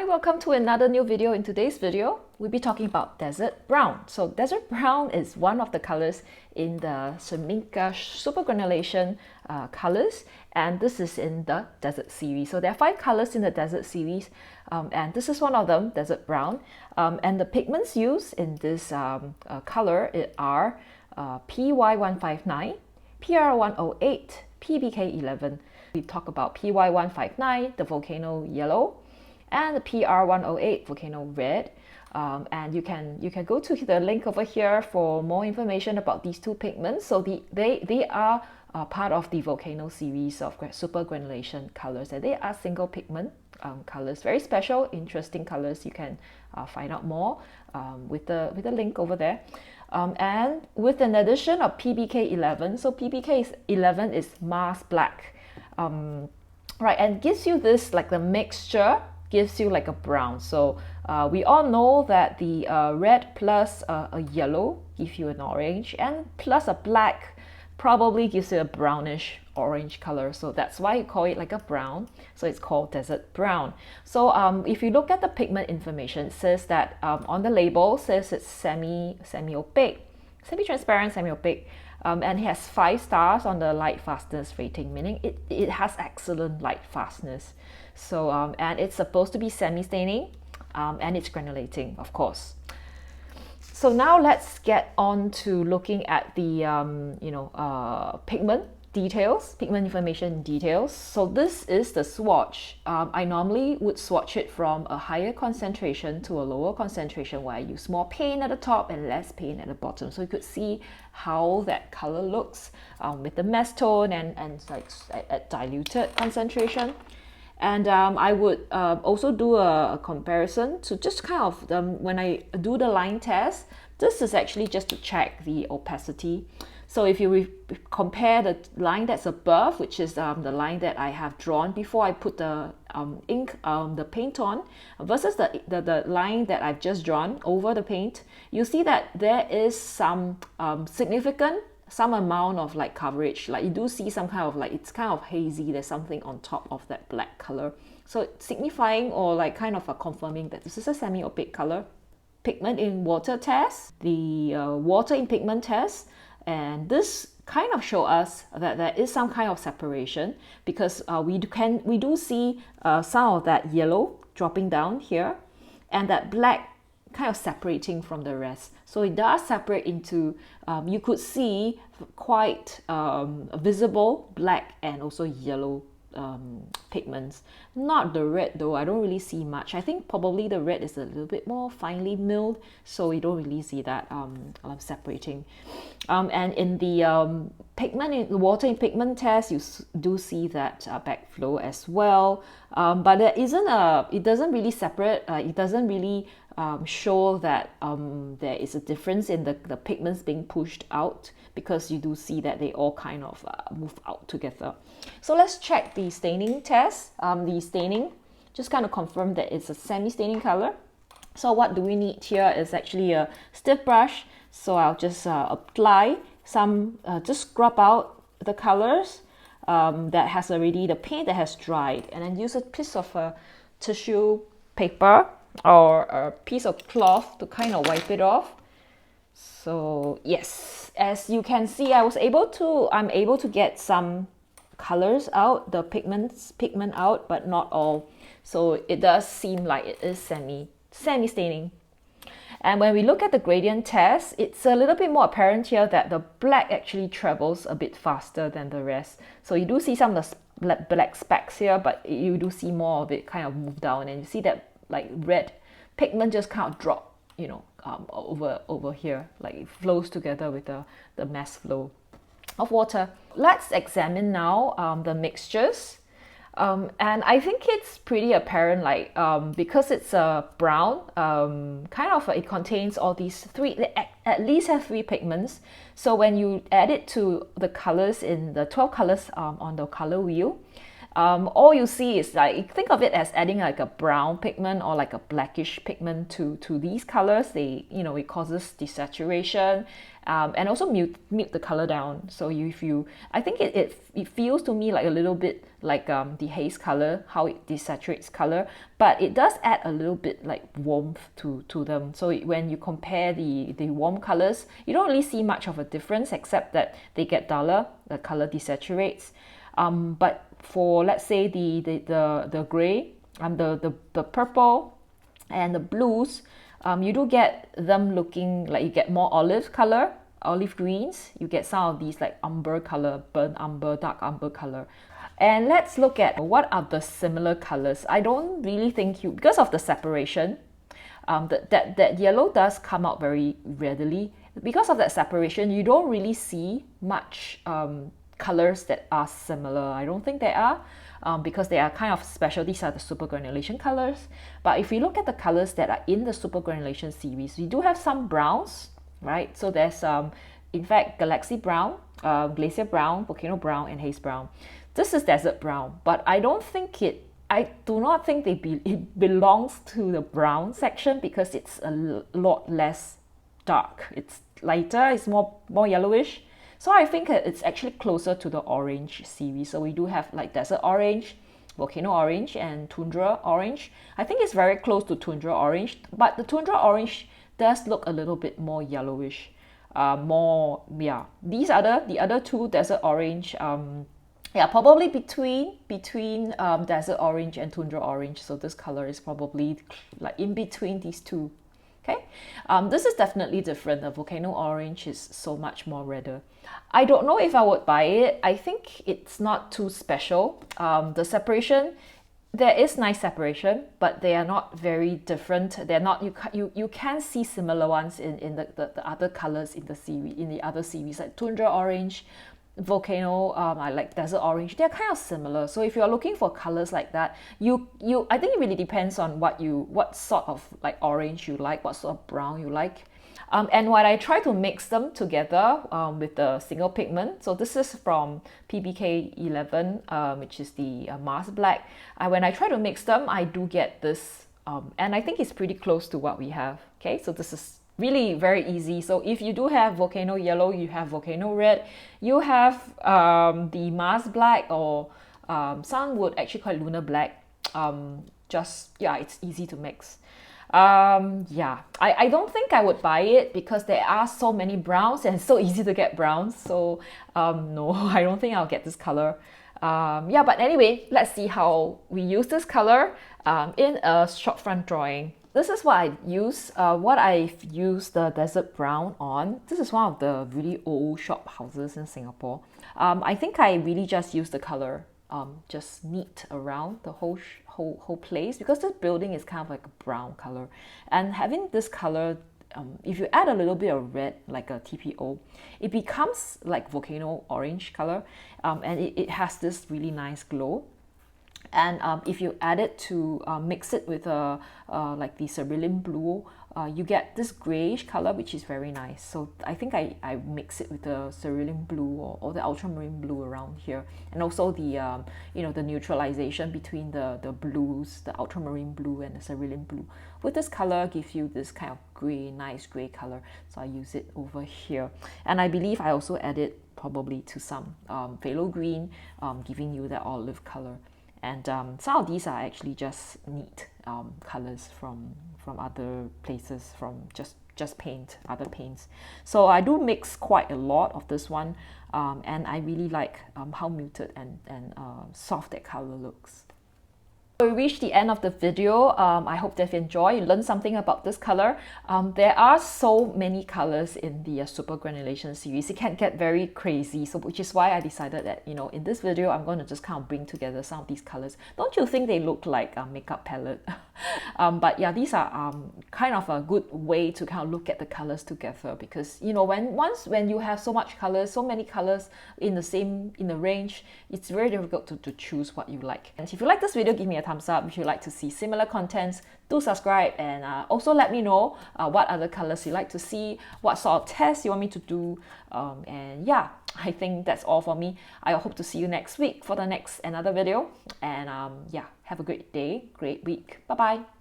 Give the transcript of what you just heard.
welcome to another new video. In today's video, we'll be talking about Desert Brown. So Desert Brown is one of the colors in the Schmincke Super-granulating colors, and this is in the Desert series. So there are 5 colors in the Desert series, and this is one of them, Desert Brown. And the pigments used in this color are PY159, PR108, PBK11. We talk about PY159, the volcano yellow, and the PR108, volcano red. And you can go to the link over here for more information about these 2 pigments. So they are part of the volcano series of super granulation colors, and they are single pigment colors, very special, interesting colors. You can find out more with the link over there. And with an addition of PBK11, so PBK11 is masked black, right, and gives you this, like the mixture gives you like a brown. So we all know that the red plus a yellow give you an orange, and plus a black probably gives you a brownish orange color. So that's why you call it like a brown. So it's called Desert Brown. So if you look at the pigment information, it says that on the label says it's semi-opaque, semi-transparent, semi-opaque. And it has 5 stars on the light fastness rating, meaning it has excellent light fastness. So and it's supposed to be semi-staining, and it's granulating, of course. So now let's get on to looking at the pigment details, pigment information details. So this is the swatch. I normally would swatch it from a higher concentration to a lower concentration, where I use more paint at the top and less paint at the bottom, so you could see how that color looks with the mess tone and like at diluted concentration. And I would also do a comparison to just kind of when I do the line test. This is actually just to check the opacity. So if you compare the line that's above, which is the line that I have drawn before I put the the paint on, versus the line that I've just drawn over the paint, you see that there is some some amount of like coverage. Like you do see some kind of like, it's kind of hazy, there's something on top of that black color. So signifying or like kind of confirming that this is a semi-opaque color. Pigment in water test, the water in pigment test, and this kind of show us that there is some kind of separation, because we do see some of that yellow dropping down here, and that black kind of separating from the rest. So it does separate into, you could see quite visible black and also yellow pigments. Not the red though, I don't really see much. I think probably the red is a little bit more finely milled, so you don't really see that separating. And in the pigment, in the water in pigment test, you do see that backflow as well. But there isn't it doesn't really separate, it doesn't really show that there is a difference in the pigments being pushed out, because you do see that they all kind of move out together. So let's check the staining test. The staining, just kind of confirm that it's a semi-staining color. So what do we need here is actually a stiff brush. So I'll just apply some, just scrub out the colors that has already, the paint that has dried, and then use a piece of tissue paper or a piece of cloth to kind of wipe it off. So yes, as you can see, I'm able to get some colors out, the pigment out, but not all. So it does seem like it is semi-staining. And when we look at the gradient test, it's a little bit more apparent here that the black actually travels a bit faster than the rest. So you do see some of the black specks here, but you do see more of it kind of move down, and you see that like red pigment just kind of drop, over here, like it flows together with the mass flow of water. Let's examine now the mixtures. And I think it's pretty apparent, like because it's a brown, kind of it contains all these 3, at least have 3 pigments. So when you add it to the colors in the 12 colors on the color wheel, all you see is like, think of it as adding like a brown pigment or like a blackish pigment to these colors. They, you know, it causes desaturation, and also mute the color down. So I think it feels to me like a little bit like the haze color, how it desaturates color, but it does add a little bit like warmth to them. So when you compare the warm colors, you don't really see much of a difference, except that they get duller, the color desaturates. But for, let's say, the gray, the purple and the blues, you do get them looking like, you get more olive color, olive greens. You get some of these like umber color, burnt umber, dark umber color. And let's look at what are the similar colors. I don't really think because of the separation, that yellow does come out very readily. Because of that separation, you don't really see much colors that are similar. I don't think they are, because they are kind of special. These are the super granulation colors. But if we look at the colors that are in the super granulation series, we do have some browns, right? So there's in fact, galaxy brown, glacier brown, volcano brown, and haze brown. This is desert brown, but I do not think it belongs to the brown section, because it's a lot less dark. It's lighter, it's more yellowish. So I think it's actually closer to the orange series. So we do have like desert orange, volcano orange, and tundra orange. I think it's very close to tundra orange, but the tundra orange does look a little bit more yellowish. The other two, desert orange, probably between desert orange and tundra orange. So this color is probably like in between these two. Okay, this is definitely different. The volcano orange is so much more redder. I don't know if I would buy it. I think it's not too special. The separation, there is nice separation, but they are not very different. They're not, you can see similar ones in the other colors in the series, in the other series, like tundra orange, volcano, I like desert orange. They're kind of similar. So if you're looking for colors like that, I think it really depends on what sort of like orange you like, what sort of brown you like. And when I try to mix them together with the single pigment, so this is from PBK 11, which is the Mars Black. When I try to mix them, I do get this, and I think it's pretty close to what we have. Okay, so this is really very easy. So if you do have volcano yellow, you have volcano red, you have the Mars Black, or some would actually call it lunar black. It's easy to mix. I don't think I would buy it, because there are so many browns and it's so easy to get browns. So no, I don't think I'll get this color. But anyway, let's see how we use this color in a shopfront drawing. This is what I use. What I've used the desert brown on. This is one of the really old shop houses in Singapore. I think I really just used the color, just neat around the whole place, because this building is kind of like a brown color. And having this color, if you add a little bit of red, like a TPO, it becomes like volcano orange color, and it has this really nice glow. And if you add it to mix it with like the cerulean blue, you get this grayish color, which is very nice. So I think I mix it with the cerulean blue or the ultramarine blue around here, and also the the neutralization between the blues, the ultramarine blue and the cerulean blue. With this color, gives you this kind of gray, nice gray color. So I use it over here, and I believe I also added probably to some phthalo green, giving you that olive color. And some of these are actually just neat colors from other places, from just paint, other paints. So I do mix quite a lot of this one, and I really like how muted and soft that color looks. So we reached the end of the video. I hope that you enjoyed, you learned something about this color. There are so many colors in the super granulation series. It can get very crazy, so which is why I decided that in this video I'm going to just kind of bring together some of these colors. Don't you think they look like a makeup palette? But yeah, these are kind of a good way to kind of look at the colors together, because when you have so much colors, so many colors in the range, it's very difficult to choose what you like. And if you like this video, give me a thumbs up. If you'd like to see similar contents, do subscribe, and also let me know what other colors you like to see, what sort of tests you want me to do, and yeah, I think that's all for me. I hope to see you next week for the another video. And yeah, have a great day, great week. Bye bye.